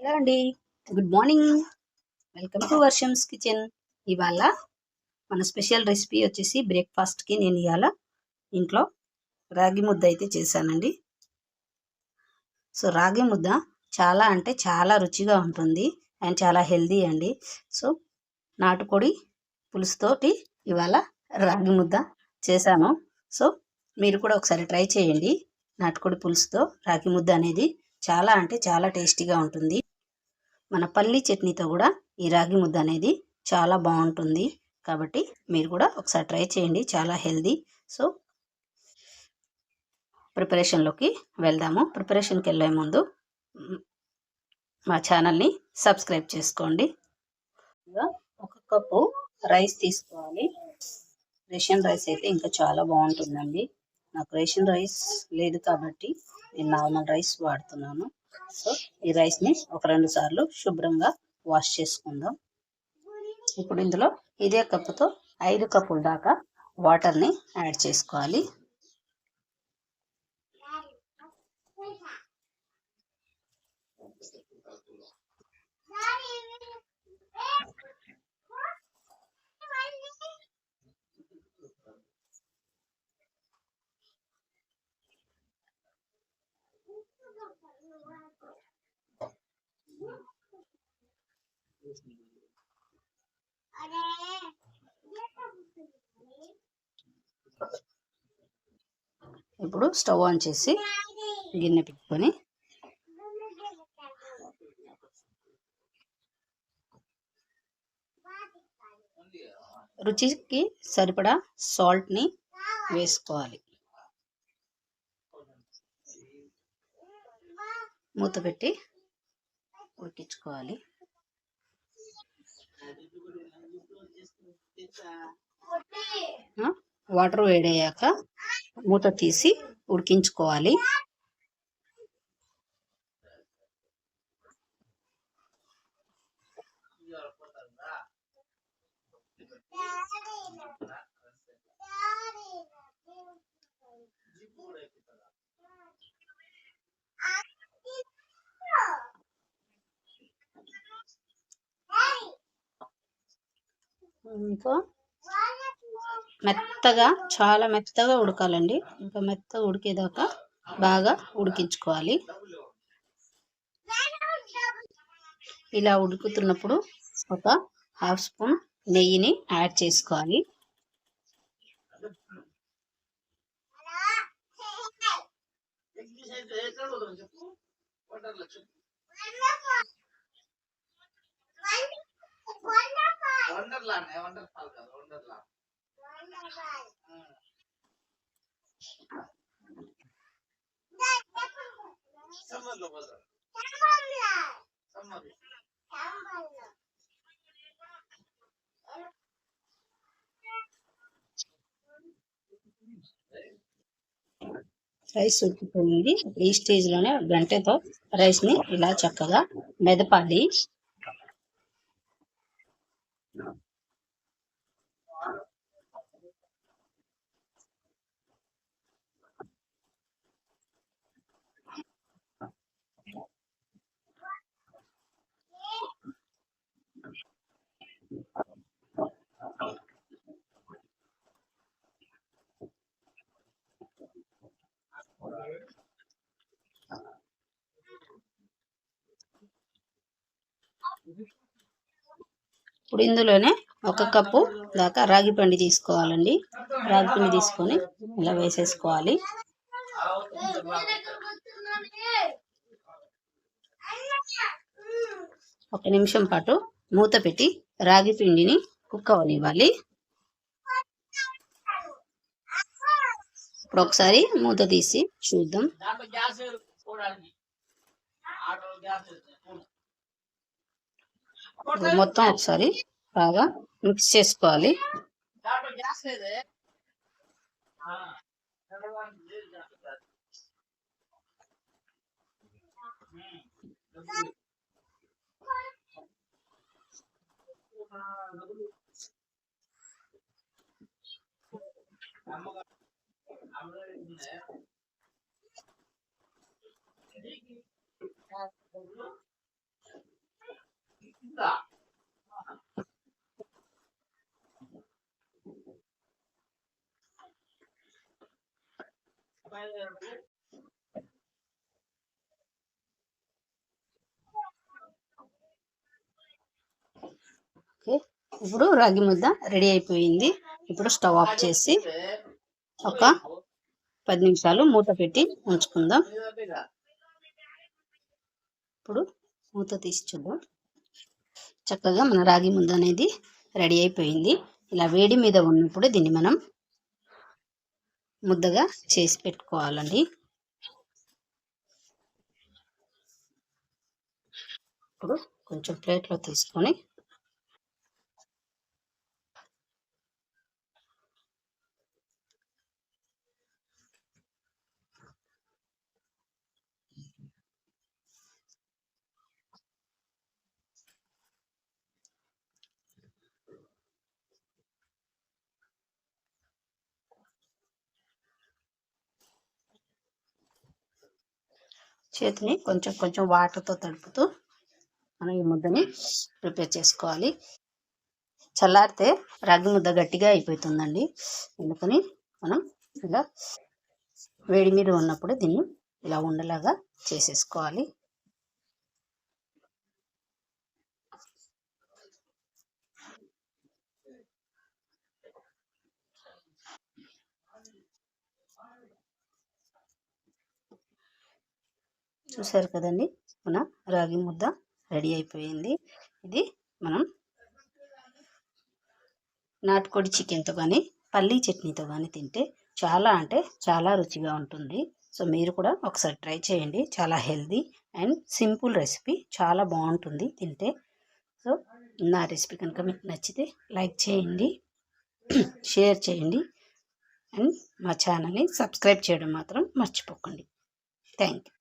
Hello అండి, good morning. Welcome to Varsham's kitchen. ఇవాళ మన స్పెషల్ రెసిపీ వచ్చేసి బ్రేక్ఫాస్ట్కి నేను ఇవాళ ఇంట్లో రాగి ముద్ద అయితే చేశానండి. సో రాగి ముద్ద చాలా అంటే చాలా రుచిగా ఉంటుంది అండ్ చాలా హెల్దీ అండి. సో నాటుకోడి పులుసుతోటి ఇవాళ రాగి ముద్ద చేశాను. సో మీరు కూడా ఒకసారి ట్రై చేయండి. నాటుకోడి పులుసుతో రాగి ముద్ద అనేది చాలా అంటే చాలా టేస్టీగా ఉంటుంది. మన పల్లి చట్నీతో కూడా ఈ రాగి ముద్ద అనేది చాలా బాగుంటుంది. కాబట్టి మీరు కూడా ఒకసారి ట్రై చేయండి, చాలా హెల్దీ. సో ప్రిపరేషన్లోకి వెళ్దాము. ప్రిపరేషన్కి వెళ్ళే ముందు మా ఛానల్ని సబ్స్క్రైబ్ చేసుకోండి. ఒక కప్పు రైస్ తీసుకోవాలి. రేషన్ రైస్ అయితే ఇంకా చాలా బాగుంటుందండి. నాకు రేషన్ రైస్ లేదు కాబట్టి నేను నార్మల్ రైస్ వాడుతున్నాను. సో ఈ రైస్ని ఒక 2 సార్లు శుభ్రంగా వాష్ చేసుకుందాం. ఇప్పుడు ఇందులో ఇదే కప్పుతో 5 కప్పుల దాకా వాటర్ని యాడ్ చేసుకోవాలి. ఇప్పుడు స్టవ్ ఆన్ చేసి గిన్నె పెట్టుకొని రుచికి సరిపడా సాల్ట్ని వేసుకోవాలి. మూత పెట్టి ఉడికించుకోవాలి. వాటర్ వేడయ్యాక మూత తీసి ఉడికించుకోవాలి. ఇంకా మెత్తగా, చాలా మెత్తగా ఉడకాలండి. ఇంకా మెత్తగా ఉడికేదాకా బాగా ఉడికించుకోవాలి. ఇలా ఉడుకుతున్నప్పుడు ఒక 1/2 స్పూన్ నెయ్యిని యాడ్ చేసుకోవాలి. రైస్ ఉడికిపోయింది. ఈ స్టేజ్లోనే గంటెతో రైస్ని ఇలా చక్కగా మెదపాలి. ఇప్పుడు ఇందులోనే 1 కప్పు దాకా రాగి పిండి తీసుకోవాలండి. రాగి పిండి తీసుకొని ఇలా వేసేసుకోవాలి. ఒక నిమిషం పాటు మూత పెట్టి రాగి పిండిని కుక్ అవనివ్వాలి. ఇప్పుడు ఒకసారి మూత తీసి చూద్దాం. మొత్తం ఒకసారి బాగా మిక్స్ చేసుకోవాలి. ఓకే, ఇప్పుడు రాగి ముద్ద రెడీ అయిపోయింది. ఇప్పుడు స్టవ్ ఆఫ్ చేసి ఒక 10 నిమిషాలు మూత పెట్టి ఉంచుకుందాం. ఇప్పుడు మూత తీసి చూద్దాం. చక్కగా మన రాగి ముద్ద అనేది రెడీ అయిపోయింది. ఇలా వేడి మీద ఉన్నప్పుడు దీన్ని మనం ముద్దగా చేసి పెట్టుకోవాలండి. ఇప్పుడు కొంచెం ప్లేట్లో తీసుకొని చేతిని కొంచెం కొంచెం వాటర్తో తడుపుతూ మనం ఈ ముద్దని ప్రిపేర్ చేసుకోవాలి. చల్లారితే రాగి ముద్ద గట్టిగా అయిపోతుందండి. అందుకని మనం ఇలా వేడి మీద ఉన్నప్పుడు దీన్ని ఇలా ఉండలాగా చేసేసుకోవాలి. చూసారు కదండి, మన రాగి ముద్ద రెడీ అయిపోయింది. ఇది మనం నాటుకోడి చికెన్తో కానీ పల్లీ చట్నీతో కానీ తింటే చాలా అంటే చాలా రుచిగా ఉంటుంది. సో మీరు కూడా ఒకసారి ట్రై చేయండి. చాలా హెల్దీ అండ్ సింపుల్ రెసిపీ, చాలా బాగుంటుంది తింటే. సో నా రెసిపీ కనుక మీకు నచ్చితే లైక్ చేయండి, షేర్ చేయండి అండ్ మా ఛానల్ని సబ్స్క్రైబ్ చేయడం మాత్రం మర్చిపోకండి. Thank you.